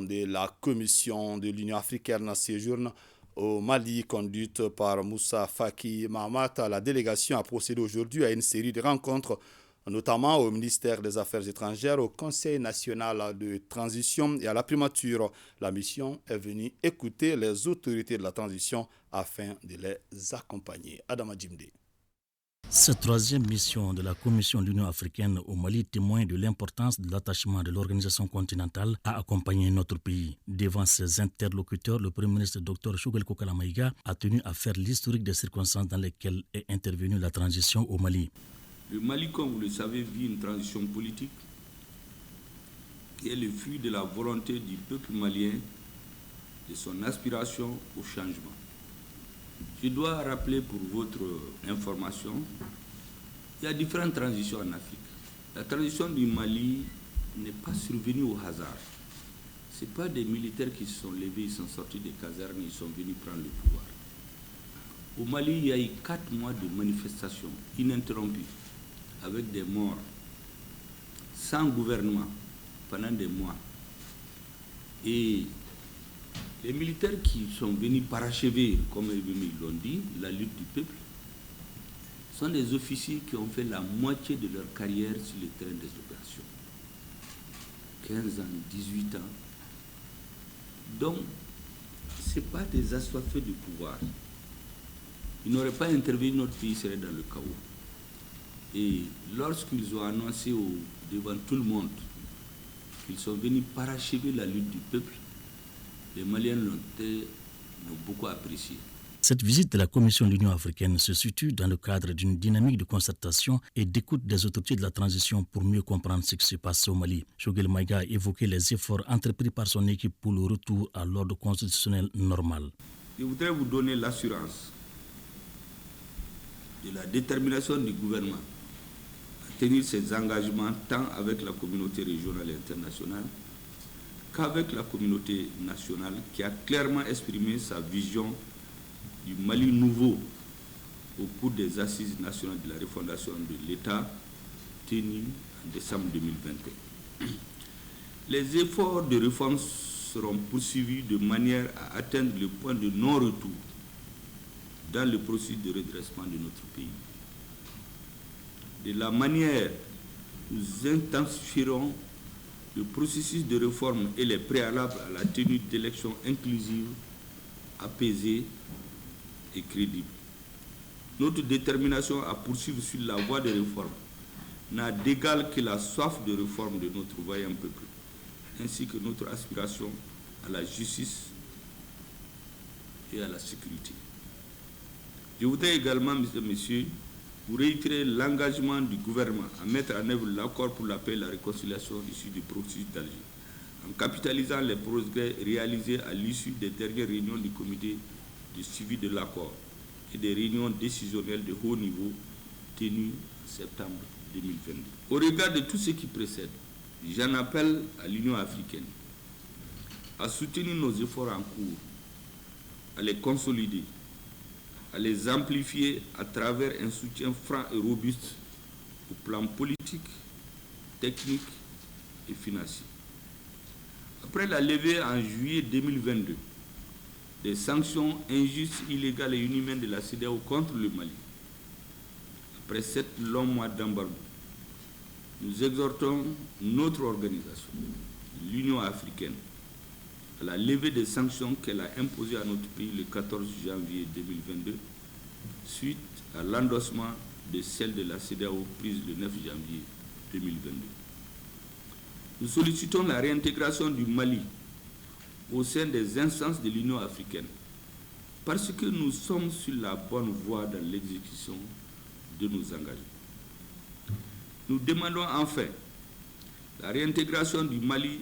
délégation de la Commission de l'Union africaine séjourne au Mali, conduite par Moussa Faki Mahamat. La délégation a procédé aujourd'hui à une série de rencontres, notamment au ministère des Affaires étrangères, au Conseil national de transition et à la primature. La mission est venue écouter les autorités de la transition afin de les accompagner. Adama Djimde. Cette troisième mission de la Commission de l'Union africaine au Mali témoigne de l'importance de l'attachement de l'organisation continentale à accompagner notre pays. Devant ses interlocuteurs, le Premier ministre Dr Choguel Kokala Maïga a tenu à faire l'historique des circonstances dans lesquelles est intervenue la transition au Mali. Le Mali, comme vous le savez, vit une transition politique qui est le fruit de la volonté du peuple malien, de son aspiration au changement. Je dois rappeler pour votre information, il y a différentes transitions en Afrique. La transition du Mali n'est pas survenue au hasard. Ce n'est pas des militaires qui se sont levés, ils sont sortis des casernes, ils sont venus prendre le pouvoir. Au Mali, il y a eu 4 mois de manifestations ininterrompues, avec des morts, sans gouvernement, pendant des mois. Et les militaires qui sont venus parachever, comme ils l'ont dit, la lutte du peuple, sont des officiers qui ont fait la moitié de leur carrière sur le terrain des opérations. 15 ans, 18 ans. Donc, ce n'est pas des assoiffés de pouvoir. Ils n'auraient pas intervenu, notre pays serait dans le chaos. Et lorsqu'ils ont annoncé devant tout le monde qu'ils sont venus parachever la lutte du peuple, les Maliens l'ont beaucoup apprécié. Cette visite de la Commission de l'Union africaine se situe dans le cadre d'une dynamique de concertation et d'écoute des autorités de la transition pour mieux comprendre ce qui se passe au Mali. Choguel Maïga a évoqué les efforts entrepris par son équipe pour le retour à l'ordre constitutionnel normal. Je voudrais vous donner l'assurance de la détermination du gouvernement à tenir ses engagements tant avec la communauté régionale et internationale qu'avec la communauté nationale qui a clairement exprimé sa vision du Mali nouveau au cours des assises nationales de la refondation de l'État tenues en décembre 2021. Les efforts de réforme seront poursuivis de manière à atteindre le point de non-retour dans le processus de redressement de notre pays. De la manière, nous intensifierons le processus de réforme et les préalables à la tenue d'élections inclusives, apaisées et crédibles. Notre détermination à poursuivre sur la voie de réforme n'a d'égal que la soif de réforme de notre vaillant peuple, ainsi que notre aspiration à la justice et à la sécurité. Je voudrais également, mesdames et messieurs, vous réitérer l'engagement du gouvernement à mettre en œuvre l'accord pour la paix et la réconciliation issu du processus d'Alger, en capitalisant les progrès réalisés à l'issue des dernières réunions du comité de suivi de l'accord et des réunions décisionnelles de haut niveau tenues en septembre 2022. Au regard de tout ce qui précède, j'en appelle à l'Union africaine à soutenir nos efforts en cours, à les consolider, à les amplifier à travers un soutien franc et robuste au plan politique, technique et financier. Après la levée en juillet 2022 des sanctions injustes, illégales et inhumaines de la CEDEAO contre le Mali, après 7 longs mois d'embargo, nous exhortons notre organisation, l'Union africaine, à la levée des sanctions qu'elle a imposées à notre pays le 14 janvier 2022, suite à l'endossement de celle de la CEDEAO prise le 9 janvier 2022. Nous sollicitons la réintégration du Mali au sein des instances de l'Union africaine, parce que nous sommes sur la bonne voie dans l'exécution de nos engagements. Nous demandons enfin la réintégration du Mali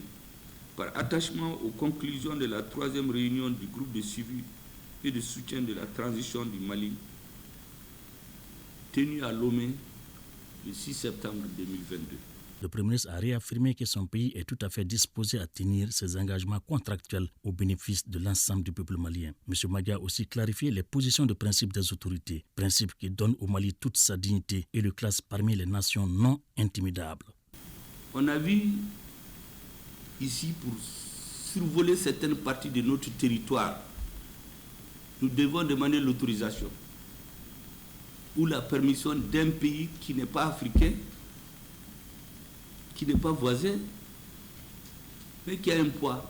par attachement aux conclusions de la 3e réunion du groupe de suivi et de soutien de la transition du Mali, tenue à Lomé le 6 septembre 2022. Le Premier ministre a réaffirmé que son pays est tout à fait disposé à tenir ses engagements contractuels au bénéfice de l'ensemble du peuple malien. M. Maïga a aussi clarifié les positions de principe des autorités, principe qui donne au Mali toute sa dignité et le classe parmi les nations non intimidables. On a vu ici pour survoler certaines parties de notre territoire, nous devons demander l'autorisation ou la permission d'un pays qui n'est pas africain, qui n'est pas voisin, mais qui a un poids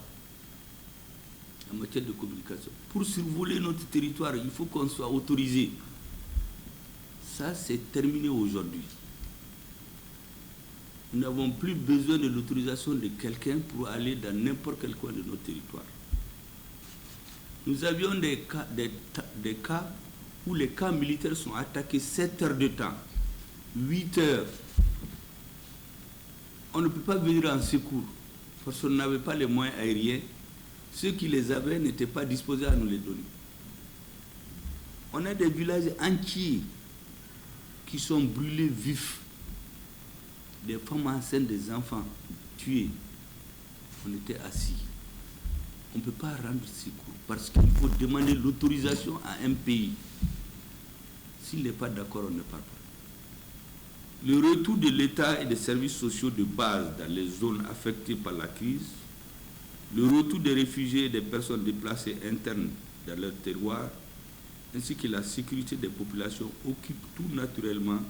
en matière de communication. Pour survoler notre territoire, il faut qu'on soit autorisé. Ça, c'est terminé aujourd'hui. Nous n'avons plus besoin de l'autorisation de quelqu'un pour aller dans n'importe quel coin de notre territoire. Nous avions des cas où les camps militaires sont attaqués 7 heures de temps, 8 heures. On ne peut pas venir en secours parce qu'on n'avait pas les moyens aériens. Ceux qui les avaient n'étaient pas disposés à nous les donner. On a des villages entiers qui sont brûlés vifs. Des femmes enceintes, des enfants tués. On était assis. On ne peut pas rendre secours parce qu'il faut demander l'autorisation à un pays. S'il n'est pas d'accord, on ne part pas. Le retour de l'État et des services sociaux de base dans les zones affectées par la crise, le retour des réfugiés et des personnes déplacées internes dans leur terroir, ainsi que la sécurité des populations occupent tout naturellement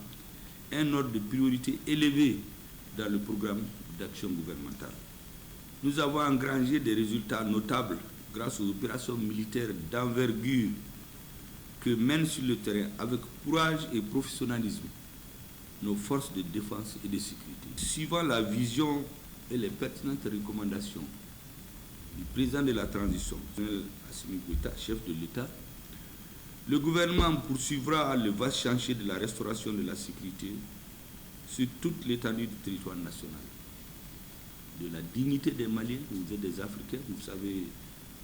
un ordre de priorité élevé dans le programme d'action gouvernementale. Nous avons engrangé des résultats notables grâce aux opérations militaires d'envergure que mènent sur le terrain avec courage et professionnalisme nos forces de défense et de sécurité. Suivant la vision et les pertinentes recommandations du président de la transition, Assimi Goïta, chef de l'État, le gouvernement poursuivra le vaste chantier de la restauration de la sécurité sur toute l'étendue du territoire national. De la dignité des Maliens, vous êtes des Africains, vous savez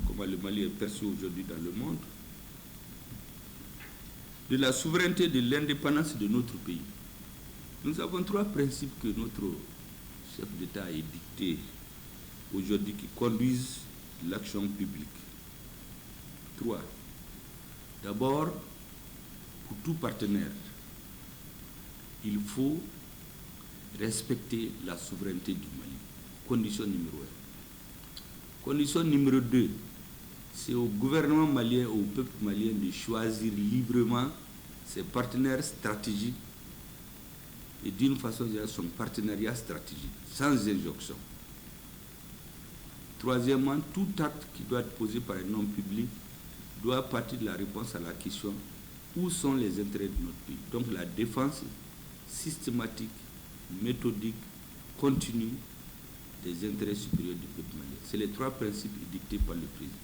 comment le Mali est perçu aujourd'hui dans le monde, de la souveraineté et de l'indépendance de notre pays. Nous avons 3 principes que notre chef d'État a édictés aujourd'hui qui conduisent l'action publique. 3. D'abord, pour tout partenaire, il faut respecter la souveraineté du Mali. Condition numéro 1. Condition numéro 2, c'est au gouvernement malien, au peuple malien de choisir librement ses partenaires stratégiques et d'une façon générale son partenariat stratégique, sans injonction. Troisièmement, tout acte qui doit être posé par un homme public doit partir de la réponse à la question où sont les intérêts de notre pays. Donc la défense systématique, méthodique, continue des intérêts supérieurs du peuple malien. C'est les 3 principes dictés par le président.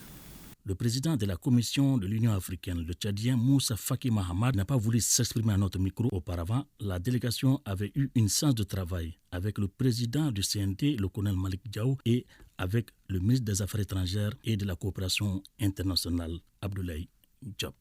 Le président de la Commission de l'Union africaine, le Tchadien Moussa Faki Mahamat, n'a pas voulu s'exprimer à notre micro. Auparavant, la délégation avait eu une séance de travail avec le président du CNT, le colonel Malik Diaw, et avec le ministre des Affaires étrangères et de la coopération internationale, Abdoulaye Diop.